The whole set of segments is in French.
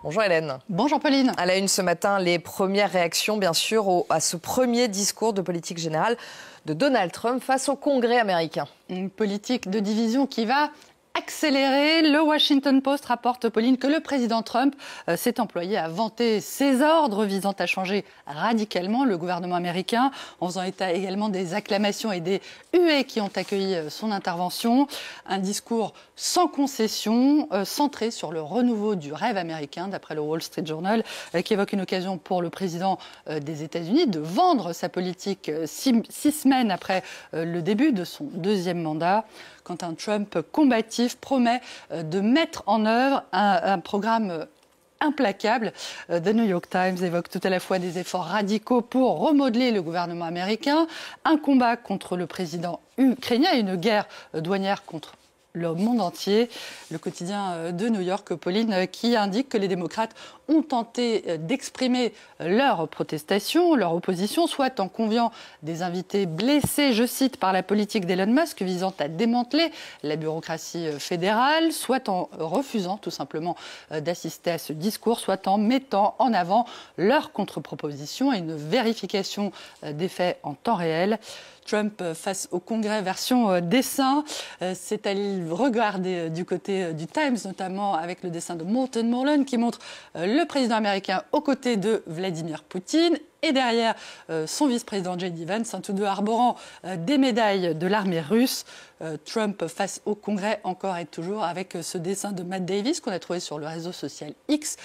Bonjour Hélène. Bonjour Pauline. À la une ce matin, les premières réactions bien sûr à ce premier discours de politique générale de Donald Trump face au Congrès américain. Une politique de division qui va accélérer. Le Washington Post rapporte, Pauline, que le président Trump s'est employé à vanter ses ordres visant à changer radicalement le gouvernement américain, en faisant état également des acclamations et des huées qui ont accueilli son intervention. Un discours sans concession, centré sur le renouveau du rêve américain, d'après le Wall Street Journal, qui évoque une occasion pour le président des États-Unis de vendre sa politique 6 semaines après le début de son deuxième mandat. Quand un Trump combatif promet de mettre en œuvre un programme implacable. The New York Times évoque tout à la fois des efforts radicaux pour remodeler le gouvernement américain, un combat contre le président ukrainien et une guerre douanière contre le monde entier. Le quotidien de New York, Pauline, qui indique que les démocrates ont tenté d'exprimer leur protestation, leur opposition, soit en conviant des invités blessés, je cite, par la politique d'Elon Musk visant à démanteler la bureaucratie fédérale, soit en refusant tout simplement d'assister à ce discours, soit en mettant en avant leur contre-proposition et une vérification des faits en temps réel. Trump face au Congrès version dessin, c'est à regarder du côté du Times, notamment avec le dessin de Morton Morland qui montre le président américain aux côtés de Vladimir Poutine et derrière son vice-président J.D. Vance, tous deux arborant des médailles de l'armée russe. Trump face au Congrès encore et toujours avec ce dessin de Matt Davis qu'on a trouvé sur le réseau social X,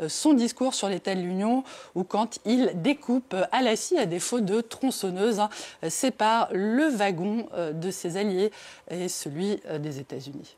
son discours sur l'état de l'Union où quand il découpe à la scie à défaut de tronçonneuse, sépare le wagon de ses alliés et celui des États-Unis.